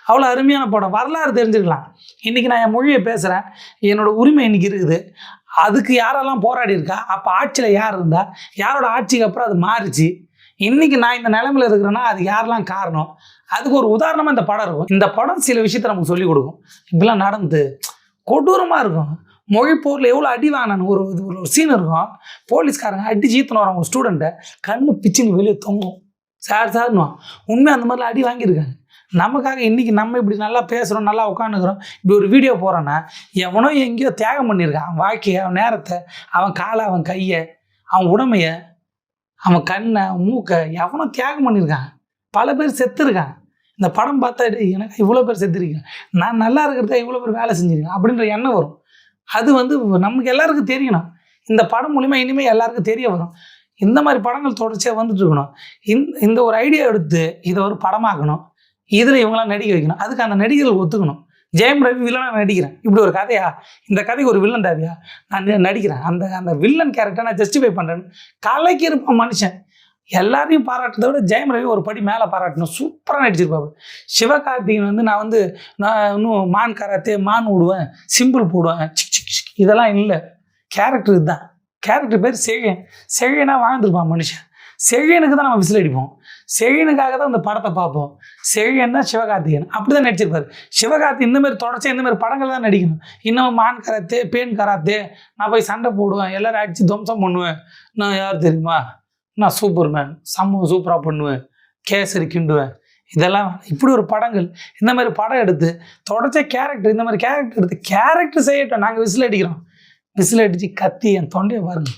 அவ்வளோ அருமையான படம். வரலாறு தெரிஞ்சுக்கலாம். இன்றைக்கி நான் என் மொழியை பேசுகிறேன், என்னோடய உரிமை இன்றைக்கி இருக்குது. அதுக்கு யாரெல்லாம் போராடி இருக்கா, அப்போ ஆட்சியில் யார் இருந்தா, யாரோட ஆட்சிக்கு அப்புறம் அது மாறிச்சு, இன்றைக்கி நான் இந்த நிலைமையில் இருக்கிறேன்னா அது யாரெல்லாம் காரணம், அதுக்கு ஒரு உதாரணமாக இந்த படம் இருக்கும். இந்த படம் சில விஷயத்தை நமக்கு சொல்லிக் கொடுக்கும். இப்படிலாம் நடந்து கொடூரமாக இருக்கும். மொழிப்போரில் எவ்வளோ அடி வாங்கினான்னு ஒரு சீன் இருக்கும். போலீஸ்காரங்க அடி ஜீத்தன வராங்க ஒரு ஸ்டூடெண்ட்டை, கண்ணு பிச்சுன்னு வெளியே தொங்கும். சார்னுவான். உண்மையாக அந்த மாதிரிலாம் அடி வாங்கியிருக்காங்க. நமக்காக இன்றைக்கி நம்ம இப்படி நல்லா பேசுகிறோம், நல்லா உட்காந்துக்கிறோம், இப்படி ஒரு வீடியோ போகிறோன்னா எவனோ எங்கேயோ தியாகம் பண்ணியிருக்கான். அவன் வாழ்க்கையை, அவன் நேரத்தை, அவன் காலை, அவன் கையை, அவன் உடமையை, அவன் கண்ணை, மூக்கை எவனோ தியாகம் பண்ணியிருக்கான். பல பேர் செத்துருக்கான். இந்த படம் பார்த்தா எனக்கு இவ்வளோ பேர் செத்துருக்கேன், நான் நல்லா இருக்கிறதா இவ்வளோ பேர் வேலை செஞ்சுருக்கேன் அப்படின்ற எண்ணம் வரும். அது நமக்கு எல்லாருக்கும் தெரியணும். இந்த படம் மூலிமா இனிமேல் எல்லாருக்கும் தெரிய வரும். இந்த மாதிரி படங்கள் தொடர்ச்சியாக வந்துட்டு இருக்கணும். இந்த ஒரு ஐடியா எடுத்து இதை ஒரு படமாக்கணும். இதில் இவங்களாம் நடிக்க வைக்கணும். அதுக்கு அந்த நடிகர்கள் ஒத்துக்கணும். ஜெயம் ரவி வில்லனாக நடிக்கிறேன், இப்படி ஒரு கதையா, இந்த கதைக்கு ஒரு வில்லன் தேவையா, நான் நடிக்கிறேன், அந்த வில்லன் கேரக்டரை நான் ஜஸ்டிஃபை பண்ணுறேன்னு கலைக்கு இருப்பான் மனுஷன். எல்லாரையும் பாராட்டுறதை விட ஜெயம் ரவி ஒரு படி மேலே பாராட்டணும். சூப்பராக நடிச்சிருப்பாரு. சிவகார்த்திகேயன் நான் இன்னும் மான் கராத்தே, மான் விடுவேன், சிம்பிள் போடுவேன், இதெல்லாம் இல்லை. கேரக்டர் இதுதான். கேரக்டர் பேர் செழியன். செழியனாக வாழ்ந்துருப்பான் மனுஷன். செழியனுக்கு தான் நம்ம விசில் அடிப்போம். செழியனுக்காக தான் இந்த படத்தை பார்ப்போம். செழியன் தான் சிவகார்த்திகேயன். அப்படி தான் நடிச்சிருப்பாரு. சிவகார்த்தி இந்தமாதிரி தொடர்ச்சியாக இந்தமாதிரி படங்கள் தான் நடிக்கணும். இன்னும் மான் கராத்தே, பேன் கராத்தே, நான் போய் சண்டை போடுவேன், எல்லாரும் அடித்து துவம்சம் பண்ணுவேன், நான் யார் தெரியுமா, நான் சூப்பர்மேன், சூப்பராக பண்ணுவேன், கேசரி கிண்டுவேன், இதெல்லாம் இப்படி ஒரு படங்கள். இந்த மாதிரி படம் எடுத்து தொடர்ச்சியாக கேரக்டர், இந்த மாதிரி கேரக்டர் எடுத்து கேரக்டர் செய்யட்டும். நாங்கள் விசில் அடிக்கிறோம். விசில் அடித்து கத்தி என் தொண்டையை பாருங்க.